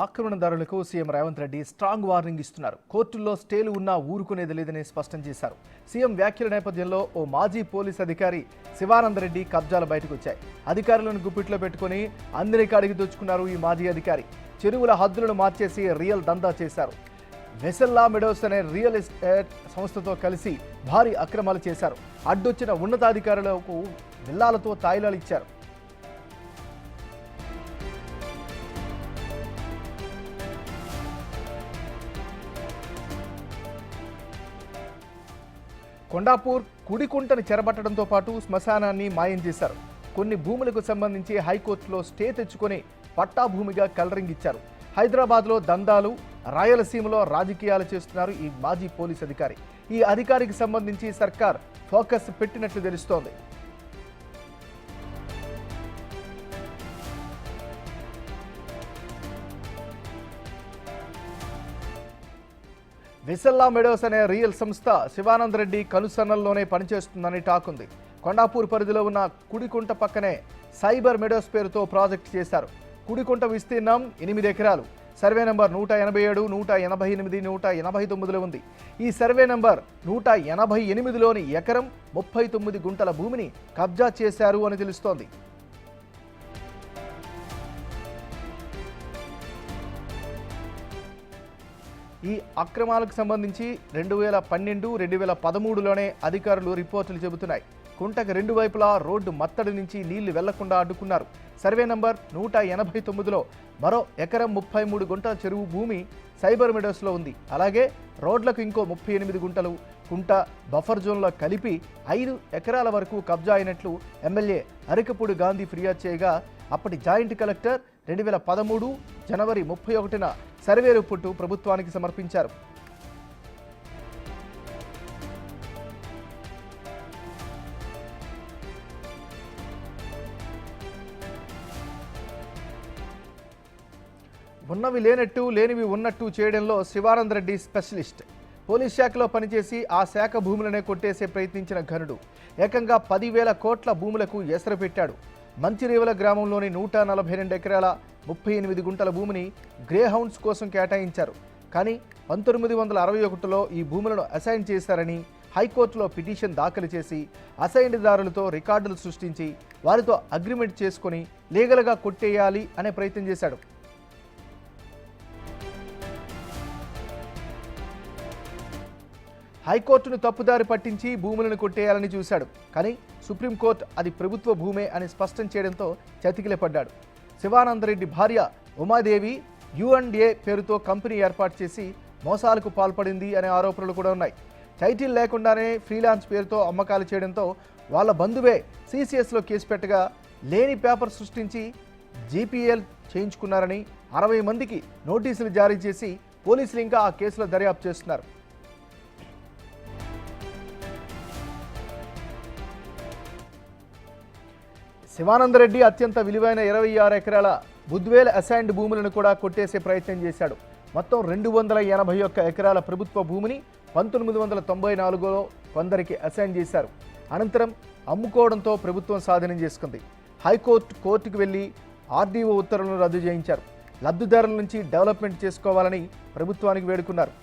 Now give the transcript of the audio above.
ఆక్రమణదారులకు CM Revanth Reddy strong warning ఇస్తున్నారు. కోర్టుల్లో స్టేలు ఉన్నా ఊరుకునేది లేదని స్పష్టం చేశారు. సీఎం వ్యాఖ్యల నేపథ్యంలో ఓ మాజీ పోలీస్ అధికారి శివానందరెడ్డి కబ్జాలు బయటకు వచ్చాయి. అధికారులను గుప్పిట్లో పెట్టుకుని అందరికీ అడిగి దోచుకున్నారు ఈ మాజీ అధికారి. చెరువుల హద్దులను మార్చేసి రియల్ దందా చేశారు. వెసెల్లా మెడోస్ అనే రియల్ ఎస్టేట్ సంస్థతో కలిసి భారీ అక్రమాలు చేశారు. అడ్డొచ్చిన ఉన్నతాధికారులకు విల్లాలతో తాయిలాలు ఇచ్చారు. కొండాపూర్ కుడికుంటను చెరబట్టడంతో పాటు శ్మశానాన్ని మాయం చేశారు. కొన్ని భూములకు సంబంధించి హైకోర్టులో స్టే తెచ్చుకొని పట్టా భూమిగా కలరింగ్ ఇచ్చారు. హైదరాబాద్లో దందాలు, రాయలసీమలో రాజకీయాలు చేస్తున్నారు ఈ మాజీ పోలీస్ అధికారి. ఈ అధికారికి సంబంధించి సర్కార్ ఫోకస్ పెట్టినట్లు తెలుస్తోంది. వెసెల్లా మెడోస్ అనే రియల్ సంస్థ శివానందరెడ్డి కనుసన్నల్లోనే పనిచేస్తుందని టాక్ ఉంది. కొండాపూర్ పరిధిలో ఉన్న కుడికుంట పక్కనే సైబర్ మెడోస్ పేరుతో ప్రాజెక్టు చేశారు. కుడికుంట విస్తీర్ణం 8 ఎకరాలు. సర్వే నంబర్ 187, 188, 189లో ఉంది. ఈ సర్వే నంబర్ 188లోని ఎకరం 39 గుంటల భూమిని కబ్జా చేశారు అని తెలుస్తోంది. ఈ అక్రమాలకు సంబంధించి 2012, 2013లోనే అధికారులు రిపోర్టులు చెబుతున్నాయి. కుంటకు 2 వైపులా రోడ్డు మత్తడి నుంచి నీళ్లు వెళ్లకుండా అడ్డుకున్నారు. సర్వే నంబర్ 189లో మరో ఎకరం 33 గుంటల చెరువు భూమి సైబర్ మెడోస్లో ఉంది. అలాగే రోడ్లకు ఇంకో 38 గుంటలు కుంట బఫర్ జోన్లో కలిపి 5 ఎకరాల వరకు కబ్జా అయినట్లు ఎమ్మెల్యే అరికపూడి గాంధీ ఫిర్యాదు చేయగా అప్పటి జాయింట్ కలెక్టర్ 2013 జనవరి 31న సర్వే రిపోర్టు ప్రభుత్వానికి సమర్పించారు. ఉన్నవి లేనట్టు, లేనివి ఉన్నట్టు చేయడంలో శివానందరెడ్డి స్పెషలిస్ట్. పోలీస్ శాఖలో పనిచేసి ఆ శాఖ భూములనే కొట్టేసే ప్రయత్నించిన ఘనుడు ఏకంగా 10,000 కోట్ల భూములకు ఎసరు పెట్టాడు. మంచిరేవల గ్రామంలోని 142 ఎకరాల 38 గుంటల భూమిని గ్రే హౌండ్స్ కోసం కేటాయించారు. కానీ 1961లో ఈ భూములను అసైన్ చేశారని హైకోర్టులో పిటిషన్ దాఖలు చేసి అసైన్దారులతో రికార్డులు సృష్టించి వారితో అగ్రిమెంట్ చేసుకొని లీగల్గా కొట్టేయాలి అనే ప్రయత్నం చేశాడు. హైకోర్టును తప్పుదారి పట్టించి భూములను కొట్టేయాలని చూశాడు. కానీ సుప్రీంకోర్టు అది ప్రభుత్వ భూమే అని స్పష్టం చేయడంతో చతికిలపడ్డాడు. శివానందరెడ్డి భార్య ఉమాదేవి U&A పేరుతో కంపెనీ ఏర్పాటు చేసి మోసాలకు పాల్పడింది అనే ఆరోపణలు కూడా ఉన్నాయి. టైటిల్ లేకుండానే ఫ్రీలాన్స్ పేరుతో అమ్మకాలు చేయడంతో వాళ్ళ బంధువే CCSలో కేసు పెట్టగా లేని పేపర్ సృష్టించి GPL చేయించుకున్నారని 60 మందికి నోటీసులు జారీ చేసి పోలీసులు ఇంకా ఆ కేసులో దర్యాప్తు చేస్తున్నారు. శివానందరెడ్డి అత్యంత విలువైన 26 ఎకరాల బుద్వేల్ అసైన్డ్ భూములను కూడా కొట్టేసే ప్రయత్నం చేశాడు. మొత్తం 281 ఎకరాల ప్రభుత్వ భూమిని 1994లో కొందరికి అసైన్ చేశారు. అనంతరం అమ్ముకోవడంతో ప్రభుత్వం స్వాధీనం చేసుకుంది. కోర్టుకు వెళ్లి RDO ఉత్తర్వులను రద్దు చేయించారు. లబ్ధిదారుల నుంచి డెవలప్మెంట్ చేసుకోవాలని ప్రభుత్వానికి వేడుకున్నారు.